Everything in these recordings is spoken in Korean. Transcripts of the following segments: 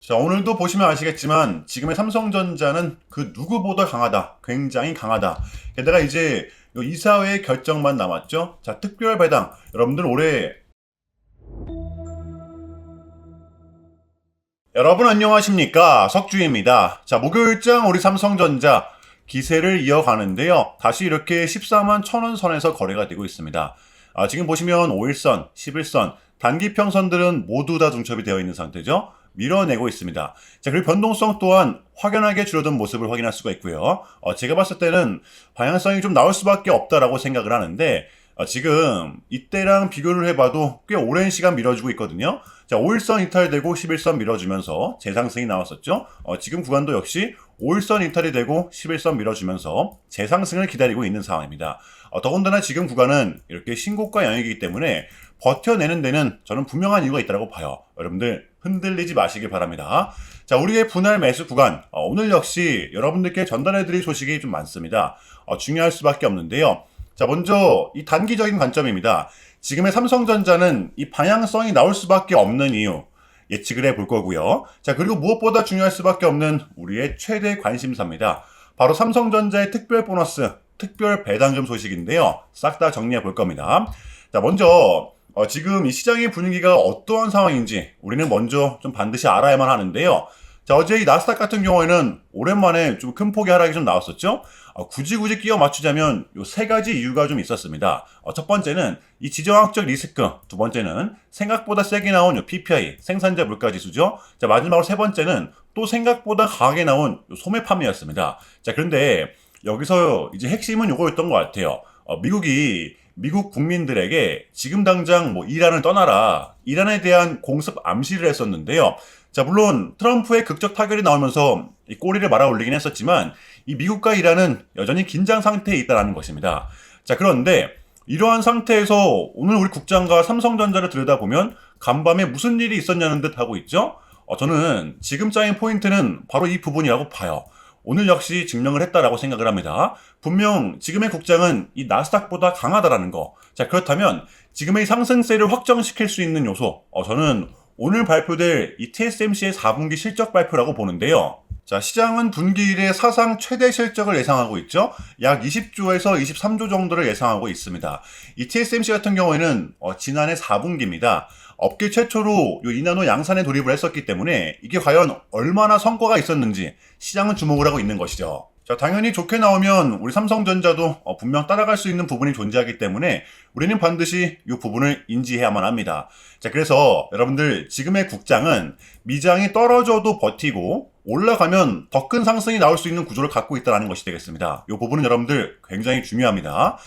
자, 오늘도 보시면 아시겠지만 지금의 삼성전자는 그 누구보다 강하다. 굉장히 강하다. 게다가 이제 요 이사회의 결정만 남았죠. 자, 특별 배당. 여러분들 올해 여러분 안녕하십니까? 석주입니다. 자, 목요일장 우리 삼성전자 기세를 이어가는데요. 다시 이렇게 14만 1,000원 선에서 거래가 되고 있습니다. 지금 보시면 5일선, 11선, 단기평선들은 모두 다 중첩이 되어 있는 상태죠. 밀어내고 있습니다. 자, 그리고 변동성 또한 확연하게 줄어든 모습을 확인할 수가 있고요. 제가 봤을 때는 방향성이 좀 나올 수밖에 없다라고 생각을 하는데, 지금 이때랑 비교를 해봐도 꽤 오랜 시간 밀어주고 있거든요. 자, 5일선 이탈되고 11선 밀어주면서 재상승이 나왔었죠. 지금 구간도 역시 5일선 이탈이 되고 11선 밀어주면서 재상승을 기다리고 있는 상황입니다. 더군다나 지금 구간은 이렇게 신고가 영역이기 때문에 버텨내는 데는 저는 분명한 이유가 있다고 봐요. 여러분들 흔들리지 마시길 바랍니다. 자, 우리의 분할 매수 구간, 오늘 역시 여러분들께 전달해드릴 소식이 좀 많습니다. 중요할 수밖에 없는데요. 자, 먼저 이 단기적인 관점입니다. 지금의 삼성전자는 이 방향성이 나올 수밖에 없는 이유 예측을 해볼 거고요. 자, 그리고 무엇보다 중요할 수밖에 없는 우리의 최대 관심사입니다. 바로 삼성전자의 특별 보너스, 특별 배당금 소식인데요. 싹 다 정리해 볼 겁니다. 자, 먼저 지금 이 시장의 분위기가 어떠한 상황인지 우리는 먼저 좀 반드시 알아야만 하는데요. 자, 어제 이 나스닥 같은 경우에는 오랜만에 좀 큰 폭의 하락이 좀 나왔었죠. 굳이 끼워 맞추자면 요 세 가지 이유가 좀 있었습니다. 첫 번째는 이 지정학적 리스크, 두 번째는 생각보다 세게 나온 요 PPI, 생산자 물가 지수죠. 자, 마지막으로 세 번째는 또 생각보다 강하게 나온 요 소매 판매였습니다. 자, 그런데 여기서 이제 핵심은 요거였던 것 같아요. 미국 국민들에게 지금 당장 뭐 이란을 떠나라, 이란에 대한 공습 암시를 했었는데요. 자, 물론 트럼프의 극적 타결이 나오면서 이 꼬리를 말아 올리긴 했었지만 이 미국과 이란은 여전히 긴장 상태에 있다는 것입니다. 자, 그런데 이러한 상태에서 오늘 우리 국장과 삼성전자를 들여다보면 간밤에 무슨 일이 있었냐는 듯 하고 있죠. 저는 지금 짜인 포인트는 바로 이 부분이라고 봐요. 오늘 역시 증명을 했다라고 생각을 합니다. 분명 지금의 국장은 이 나스닥보다 강하다라는 거. 자, 그렇다면 지금의 상승세를 확정시킬 수 있는 요소. 저는 오늘 발표될 이 TSMC의 4분기 실적 발표라고 보는데요. 자, 시장은 분기 1에 사상 최대 실적을 예상하고 있죠. 약 20조에서 23조 정도를 예상하고 있습니다. 이 TSMC 같은 경우에는 지난해 4분기입니다. 업계 최초로 이 나노 양산에 돌입을 했었기 때문에 이게 과연 얼마나 성과가 있었는지 시장은 주목을 하고 있는 것이죠. 자, 당연히 좋게 나오면 우리 삼성전자도 분명 따라갈 수 있는 부분이 존재하기 때문에 우리는 반드시 이 부분을 인지해야만 합니다. 자, 그래서 여러분들 지금의 국장은 미장이 떨어져도 버티고 올라가면 더 큰 상승이 나올 수 있는 구조를 갖고 있다는 것이 되겠습니다. 이 부분은 여러분들 굉장히 중요합니다.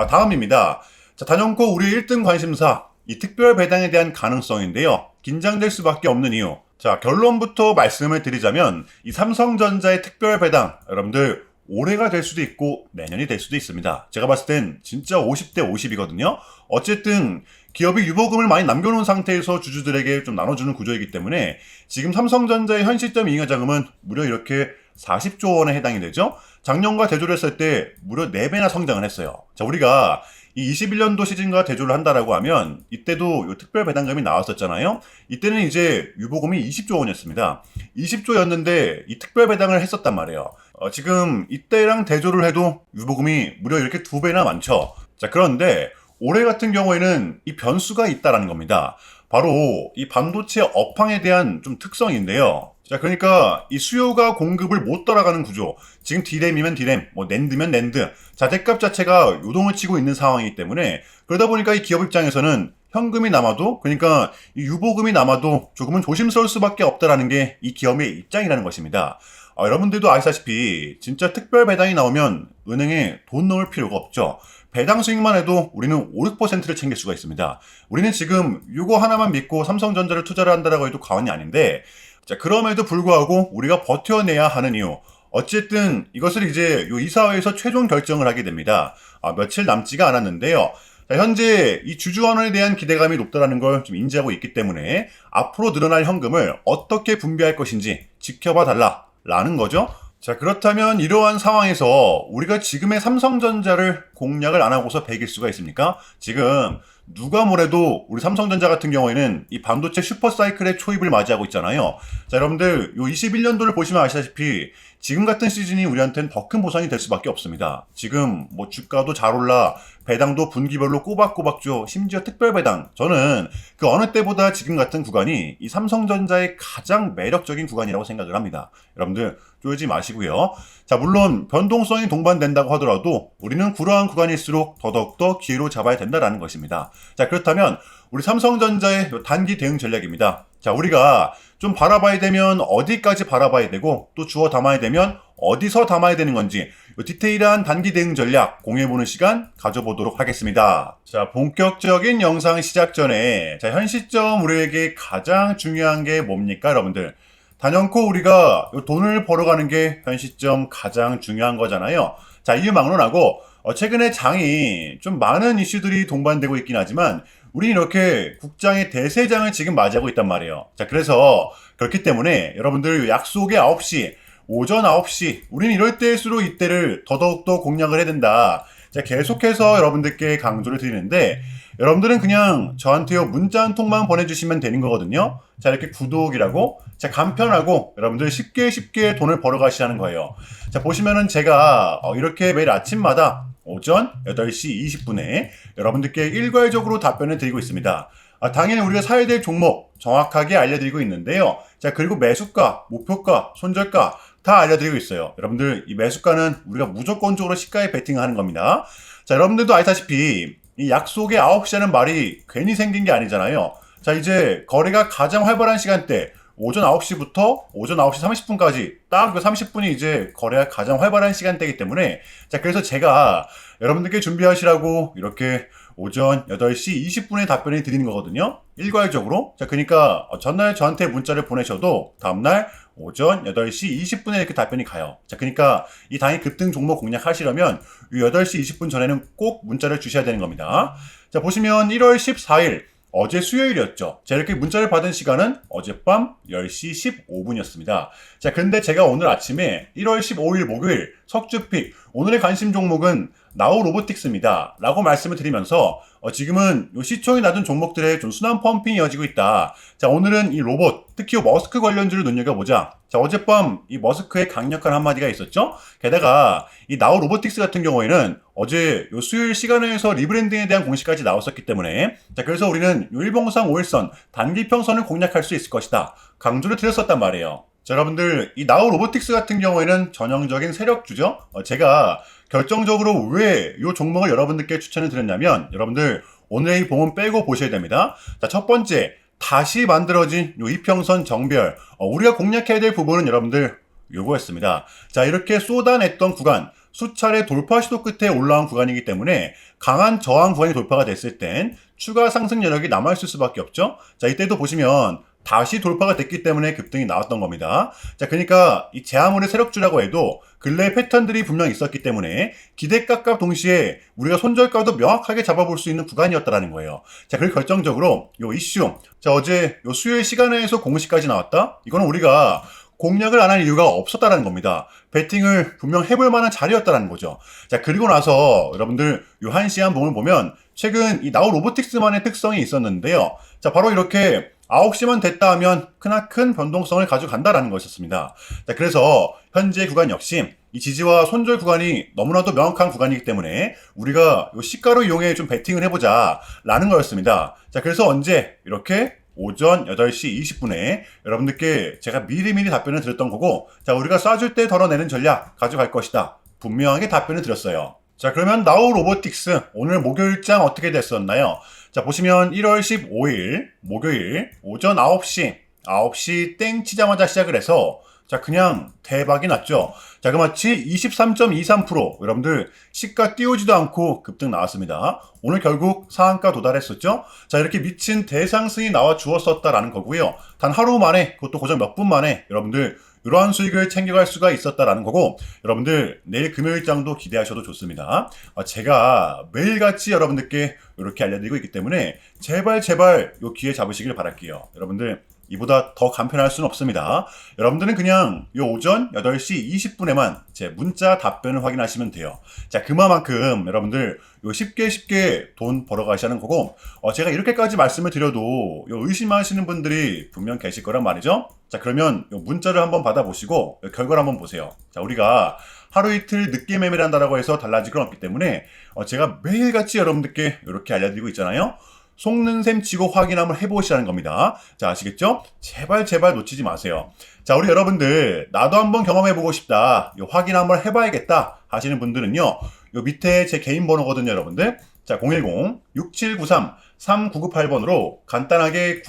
다음입니다. 자, 단연코 우리 1등 관심사 이 특별 배당에 대한 가능성인데요. 긴장될 수밖에 없는 이유. 자, 결론부터 말씀을 드리자면 이 삼성전자의 특별 배당 여러분들 올해가 될 수도 있고 내년이 될 수도 있습니다. 제가 봤을 땐 진짜 50대 50이거든요. 어쨌든 기업이 유보금을 많이 남겨놓은 상태에서 주주들에게 좀 나눠주는 구조이기 때문에 지금 삼성전자의 현 시점 잉여자금은 무려 이렇게 40조 원에 해당이 되죠. 작년과 대조를 했을 때 무려 4배나 성장을 했어요. 자, 우리가 이 21년도 시즌과 대조를 한다라고 하면 이때도 요 특별 배당금이 나왔었잖아요. 이때는 이제 유보금이 20조 원이었습니다. 20조였는데 이 특별 배당을 했었단 말이에요. 지금 이때랑 대조를 해도 유보금이 무려 이렇게 2배나 많죠. 자, 그런데 올해 같은 경우에는 이 변수가 있다라는 겁니다. 바로 이 반도체 업황에 대한 좀 특성인데요. 자, 그러니까 이 수요가 공급을 못 따라가는 구조. 지금 D램이면 D램, 뭐 낸드면 낸드. 자재값 자체가 요동을 치고 있는 상황이기 때문에 그러다 보니까 이 기업 입장에서는 현금이 남아도 그러니까 이 유보금이 남아도 조금은 조심스러울 수밖에 없다라는 게 이 기업의 입장이라는 것입니다. 여러분들도 아시다시피 진짜 특별 배당이 나오면 은행에 돈 넣을 필요가 없죠. 배당 수익만 해도 우리는 5, 6%를 챙길 수가 있습니다. 우리는 지금 이거 하나만 믿고 삼성전자를 투자를 한다라고 해도 과언이 아닌데 자, 그럼에도 불구하고 우리가 버텨내야 하는 이유. 어쨌든 이것을 이제 요 이사회에서 최종 결정을 하게 됩니다. 며칠 남지가 않았는데요. 자, 현재 이 주주원에 대한 기대감이 높다는 걸 좀 인지하고 있기 때문에 앞으로 늘어날 현금을 어떻게 분배할 것인지 지켜봐 달라라는 거죠. 자, 그렇다면 이러한 상황에서 우리가 지금의 삼성전자를 공략을 안 하고서 100일 수가 있습니까? 지금 누가 뭐래도 우리 삼성전자 같은 경우에는 이 반도체 슈퍼사이클의 초입을 맞이하고 있잖아요. 자, 여러분들 요 21년도를 보시면 아시다시피 지금 같은 시즌이 우리한테는 더 큰 보상이 될 수밖에 없습니다. 지금 뭐 주가도 잘 올라, 배당도 분기별로 꼬박꼬박 줘, 심지어 특별 배당. 저는 그 어느 때보다 지금 같은 구간이 이 삼성전자의 가장 매력적인 구간이라고 생각을 합니다. 여러분들 쫄지 마시고요. 자, 물론 변동성이 동반된다고 하더라도 우리는 그러한 구간일수록 더더욱더 기회로 잡아야 된다는 것입니다. 자, 그렇다면 우리 삼성전자의 단기 대응 전략입니다. 자, 우리가 좀 바라봐야 되면 어디까지 바라봐야 되고 또 주워 담아야 되면 어디서 담아야 되는 건지 디테일한 단기 대응 전략 공유해보는 시간 가져보도록 하겠습니다. 자, 본격적인 영상 시작 전에 자, 현 시점 우리에게 가장 중요한 게 뭡니까, 여러분들? 단연코 우리가 돈을 벌어가는 게 현 시점 가장 중요한 거잖아요. 자, 이유 막론하고 최근에 장이 좀 많은 이슈들이 동반되고 있긴 하지만 우리는 이렇게 국장의 대세장을 지금 맞이하고 있단 말이에요. 자, 그래서 그렇기 때문에 여러분들 약속의 9시, 오전 9시, 우리는 이럴 때일수록 이때를 더더욱더 공략을 해야 된다. 자, 계속해서 여러분들께 강조를 드리는데 여러분들은 그냥 저한테요 문자 한 통만 보내주시면 되는 거거든요. 자, 이렇게 구독이라고 자, 간편하고 여러분들 쉽게 돈을 벌어가시라는 거예요. 자, 보시면은 제가 이렇게 매일 아침마다 오전 8시 20분에 여러분들께 일괄적으로 답변을 드리고 있습니다. 당연히 우리가 사야 될 종목 정확하게 알려드리고 있는데요. 자, 그리고 매수가, 목표가, 손절가 다 알려드리고 있어요. 여러분들 이 매수가는 우리가 무조건적으로 시가에 베팅하는 겁니다. 자, 여러분들도 아시다시피 이 약속의 9시라는 말이 괜히 생긴 게 아니잖아요. 자, 이제 거래가 가장 활발한 시간대 오전 9시부터 오전 9시 30분까지 딱 그 30분이 이제 거래가 가장 활발한 시간대이기 때문에 자, 그래서 제가 여러분들께 준비하시라고 이렇게 오전 8시 20분에 답변을 드리는 거거든요. 일괄적으로. 자, 그러니까 전날 저한테 문자를 보내셔도 다음날 오전 8시 20분에 이렇게 답변이 가요. 자, 그러니까 이 당일 급등 종목 공략하시려면 이 8시 20분 전에는 꼭 문자를 주셔야 되는 겁니다. 자, 보시면 1월 14일 어제 수요일이었죠. 자, 이렇게 문자를 받은 시간은 어젯밤 10시 15분이었습니다. 자, 근데 제가 오늘 아침에 1월 15일 목요일 석주픽 오늘의 관심 종목은 나우 로보틱스입니다. 라고 말씀을 드리면서 지금은 요 시총이 낮은 종목들의 좀 순환 펌핑이 이어지고 있다. 자, 오늘은 이 로봇, 특히 머스크 관련주를 눈여겨보자. 자, 어젯밤 이 머스크의 강력한 한마디가 있었죠. 게다가 이 나우 로보틱스 같은 경우에는 어제 요 수요일 시간에서 리브랜딩에 대한 공시까지 나왔었기 때문에 자, 그래서 우리는 요 일봉상 5일선 단기평선을 공략할 수 있을 것이다. 강조를 드렸었단 말이에요. 자, 여러분들 이 나우 로보틱스 같은 경우에는 전형적인 세력주죠. 제가 결정적으로 왜 이 종목을 여러분들께 추천을 드렸냐면 여러분들 오늘의 이 봉은 빼고 보셔야 됩니다. 자, 첫 번째 다시 만들어진 요 이평선 정별 우리가 공략해야 될 부분은 여러분들 요거였습니다. 자, 이렇게 쏟아냈던 구간 수차례 돌파 시도 끝에 올라온 구간이기 때문에 강한 저항 구간이 돌파가 됐을 땐 추가 상승 여력이 남아있을 수밖에 없죠. 자, 이때도 보시면 다시 돌파가 됐기 때문에 급등이 나왔던 겁니다. 자, 그러니까 이 제아물의 세력주라고 해도 근래 패턴들이 분명히 있었기 때문에 기대가과 동시에 우리가 손절가도 명확하게 잡아볼 수 있는 구간이었다라는 거예요. 자, 그리고 결정적으로 요 이슈. 자, 어제 요 수요일 시간에서 공시까지 나왔다. 이거는 우리가 공략을 안 할 이유가 없었다라는 겁니다. 배팅을 분명 해볼 만한 자리였다라는 거죠. 자, 그리고 나서 여러분들 요 한시한 봉을 보면 최근 이 나우 로보틱스만의 특성이 있었는데요. 자, 바로 이렇게 9시만 됐다 하면 크나큰 변동성을 가져간다라는 것이었습니다. 자, 그래서 현재 구간 역시 이 지지와 손절 구간이 너무나도 명확한 구간이기 때문에 우리가 요 시가로 이용해 좀 베팅을 해보자 라는 거였습니다. 자, 그래서 언제 이렇게 오전 8시 20분에 여러분들께 제가 미리미리 답변을 드렸던 거고 자, 우리가 쏴줄 때 덜어내는 전략 가져갈 것이다. 분명하게 답변을 드렸어요. 자, 그러면 나우 로보틱스 오늘 목요일장 어떻게 됐었나요? 자, 보시면 1월 15일 목요일 오전 9시 땡 치자마자 시작을 해서 자, 그냥 대박이 났죠. 자, 그마치 23.23% 여러분들 시가 띄우지도 않고 급등 나왔습니다. 오늘 결국 상한가 도달했었죠. 자, 이렇게 미친 대상승이 나와 주었었다라는 거고요. 단 하루 만에 그것도 고작 몇 분 만에 여러분들 이러한 수익을 챙겨갈 수가 있었다라는 거고 여러분들 내일 금요일장도 기대하셔도 좋습니다. 제가 매일같이 여러분들께 이렇게 알려드리고 있기 때문에 제발 요 기회 잡으시길 바랄게요. 여러분들 이보다 더 간편할 수는 없습니다. 여러분들은 그냥 요 오전 8시 20분에만 제 문자 답변을 확인하시면 돼요. 자, 그만큼 여러분들 요 쉽게 돈 벌어가시는 거고, 제가 이렇게까지 말씀을 드려도 요 의심하시는 분들이 분명 계실 거란 말이죠. 자, 그러면 요 문자를 한번 받아보시고 결과를 한번 보세요. 자, 우리가 하루 이틀 늦게 매매를 한다라고 해서 달라질 건 없기 때문에 제가 매일같이 여러분들께 이렇게 알려드리고 있잖아요. 속는 셈 치고 확인 한번 해보시라는 겁니다. 자, 아시겠죠? 제발 놓치지 마세요. 자, 우리 여러분들 나도 한번 경험해보고 싶다, 요 확인 한번 해봐야겠다 하시는 분들은요, 요 밑에 제 개인 번호거든요, 여러분들. 자, 010-6793-3998번으로 간단하게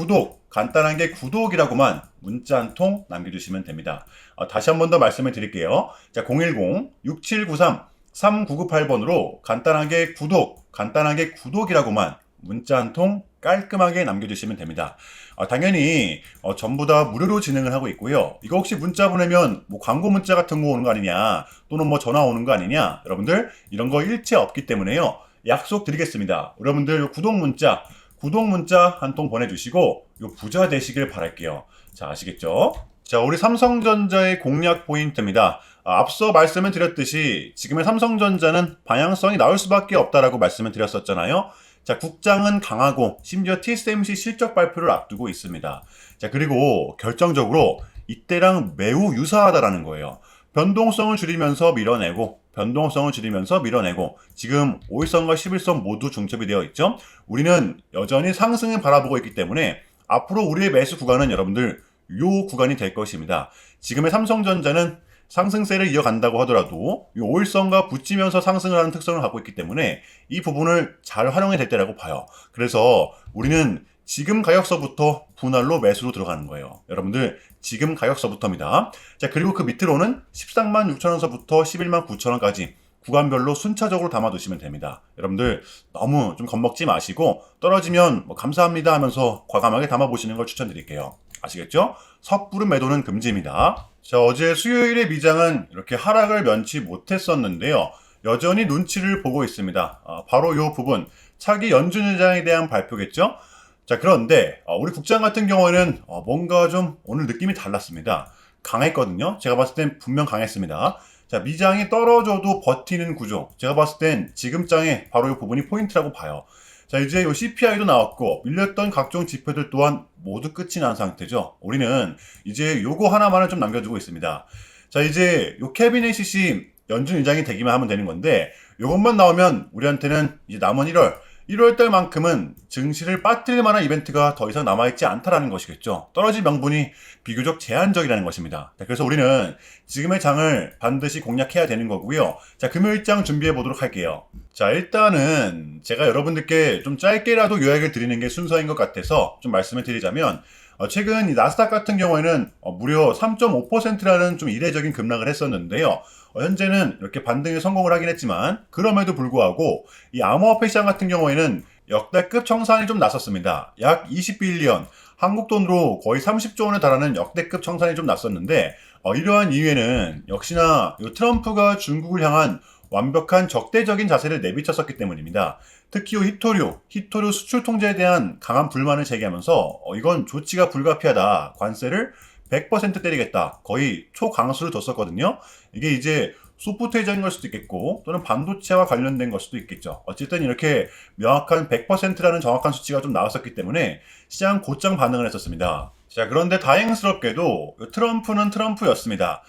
구독이라고만 문자 한 통 남겨주시면 됩니다. 다시 한 번 더 말씀을 드릴게요. 자, 010-6793-3998번으로 간단하게 구독이라고만 문자 한 통 깔끔하게 남겨주시면 됩니다. 당연히 전부 다 무료로 진행을 하고 있고요. 이거 혹시 문자 보내면 뭐 광고 문자 같은 거 오는 거 아니냐, 또는 뭐 전화 오는 거 아니냐, 여러분들 이런 거 일체 없기 때문에요. 약속 드리겠습니다. 여러분들 요 구독 문자 한 통 보내주시고 요 부자 되시길 바랄게요. 자, 아시겠죠? 자, 우리 삼성전자의 공략 포인트입니다. 앞서 말씀을 드렸듯이 지금의 삼성전자는 방향성이 나올 수밖에 없다라고 말씀을 드렸었잖아요. 자, 국장은 강하고 심지어 TSMC 실적 발표를 앞두고 있습니다. 자, 그리고 결정적으로 이때랑 매우 유사하다라는 거예요. 변동성을 줄이면서 밀어내고 지금 5일선과 11선 모두 중첩이 되어 있죠. 우리는 여전히 상승을 바라보고 있기 때문에 앞으로 우리의 매수 구간은 여러분들 요 구간이 될 것입니다. 지금의 삼성전자는 상승세를 이어간다고 하더라도 이 5일선과 붙이면서 상승을 하는 특성을 갖고 있기 때문에 이 부분을 잘 활용해야 될 때라고 봐요. 그래서 우리는 지금 가격서부터 분할로 매수로 들어가는 거예요. 여러분들 지금 가격서부터입니다. 자, 그리고 그 밑으로는 13만 6천원서부터 11만 9천원까지 구간별로 순차적으로 담아두시면 됩니다. 여러분들 너무 좀 겁먹지 마시고 떨어지면 뭐 감사합니다 하면서 과감하게 담아보시는 걸 추천드릴게요. 아시겠죠? 섣부른 매도는 금지입니다. 자, 어제 수요일에 미장은 이렇게 하락을 면치 못했었는데요. 여전히 눈치를 보고 있습니다. 바로 이 부분, 차기 연준의장에 대한 발표겠죠? 자, 그런데 우리 국장 같은 경우에는 뭔가 좀 오늘 느낌이 달랐습니다. 강했거든요. 제가 봤을 땐 분명 강했습니다. 자, 미장이 떨어져도 버티는 구조. 제가 봤을 땐 지금 장에 바로 이 부분이 포인트라고 봐요. 자, 이제 요 CPI도 나왔고 밀렸던 각종 지표들 또한 모두 끝이 난 상태죠. 우리는 이제 요거 하나만을 좀 남겨두고 있습니다. 자, 이제 요 캐비넷 CC 연준 의장이 되기만 하면 되는 건데, 요것만 나오면 우리한테는 이제 남은 1월달만큼은 증시를 빠뜨릴 만한 이벤트가 더 이상 남아있지 않다라는 것이겠죠. 떨어질 명분이 비교적 제한적이라는 것입니다. 자, 그래서 우리는 지금의 장을 반드시 공략해야 되는 거고요. 자, 금요일장 준비해 보도록 할게요. 자, 일단은 제가 여러분들께 좀 짧게라도 요약을 드리는 게 순서인 것 같아서 좀 말씀을 드리자면, 최근 이 나스닥 같은 경우에는 무려 3.5%라는 좀 이례적인 급락을 했었는데요. 현재는 이렇게 반등에 성공을 하긴 했지만 그럼에도 불구하고 이 암호화폐 시장 같은 경우에는 역대급 청산이 좀 났었습니다. 약 20빌리언, 한국 돈으로 거의 30조 원에 달하는 역대급 청산이 좀 났었는데, 이러한 이유에는 역시나 트럼프가 중국을 향한 완벽한 적대적인 자세를 내비쳤었기 때문입니다. 특히 히토류 수출 통제에 대한 강한 불만을 제기하면서 이건 조치가 불가피하다, 관세를 100% 때리겠다, 거의 초강수를 뒀었거든요. 이게 이제 소프트웨어적인 걸 수도 있겠고 또는 반도체와 관련된 걸 수도 있겠죠. 어쨌든 이렇게 명확한 100%라는 정확한 수치가 좀 나왔었기 때문에 시장 곧장 반응을 했었습니다. 자, 그런데 다행스럽게도 트럼프는 트럼프였습니다.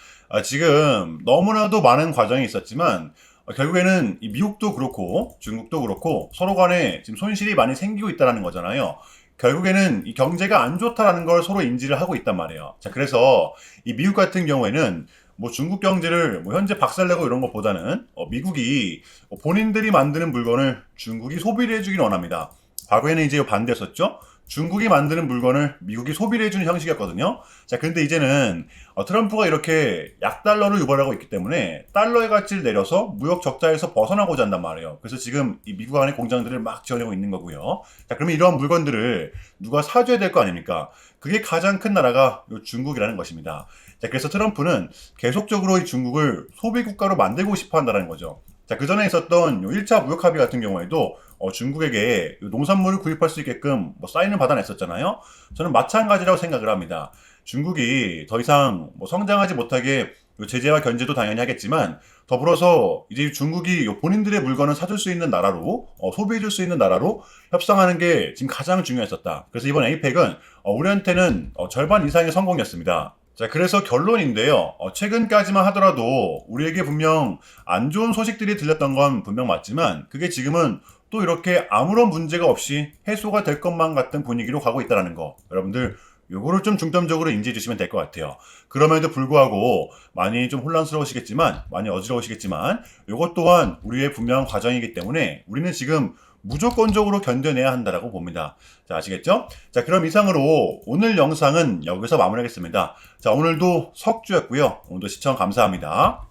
지금 너무나도 많은 과정이 있었지만 결국에는 이 미국도 그렇고 중국도 그렇고 서로 간에 지금 손실이 많이 생기고 있다는 거잖아요. 결국에는 이 경제가 안 좋다라는 걸 서로 인지를 하고 있단 말이에요. 자, 그래서 이 미국 같은 경우에는 뭐 중국 경제를 뭐 현재 박살내고 이런 것보다는 미국이 본인들이 만드는 물건을 중국이 소비를 해주길 원합니다. 과거에는 이제 반대였었죠. 중국이 만드는 물건을 미국이 소비를 해주는 형식이었거든요. 자, 근데 이제는 트럼프가 이렇게 약달러를 유발하고 있기 때문에 달러의 가치를 내려서 무역 적자에서 벗어나고자 한단 말이에요. 그래서 지금 이 미국 안에 공장들을 막 지어내고 있는 거고요. 자, 그러면 이러한 물건들을 누가 사줘야 될 거 아닙니까? 그게 가장 큰 나라가 중국이라는 것입니다. 자, 그래서 트럼프는 계속적으로 이 중국을 소비 국가로 만들고 싶어 한다는 거죠. 자, 그 전에 있었던 1차 무역 합의 같은 경우에도 중국에게 농산물을 구입할 수 있게끔 뭐 사인을 받아냈었잖아요. 저는 마찬가지라고 생각을 합니다. 중국이 더 이상 뭐 성장하지 못하게 요 제재와 견제도 당연히 하겠지만 더불어서 이제 중국이 요 본인들의 물건을 사줄 수 있는 나라로 소비해줄 수 있는 나라로 협상하는 게 지금 가장 중요했었다. 그래서 이번 에이펙은 우리한테는 절반 이상의 성공이었습니다. 자, 그래서 결론인데요. 최근까지만 하더라도 우리에게 분명 안 좋은 소식들이 들렸던 건 분명 맞지만 그게 지금은 또 이렇게 아무런 문제가 없이 해소가 될 것만 같은 분위기로 가고 있다는 거. 여러분들 요거를 좀 중점적으로 인지해 주시면 될 것 같아요. 그럼에도 불구하고 많이 좀 혼란스러우시겠지만, 많이 어지러우시겠지만 요것 또한 우리의 분명한 과정이기 때문에 우리는 지금 무조건적으로 견뎌내야 한다라고 봅니다. 자, 아시겠죠? 자, 그럼 이상으로 오늘 영상은 여기서 마무리하겠습니다. 자, 오늘도 석주였고요. 오늘도 시청 감사합니다.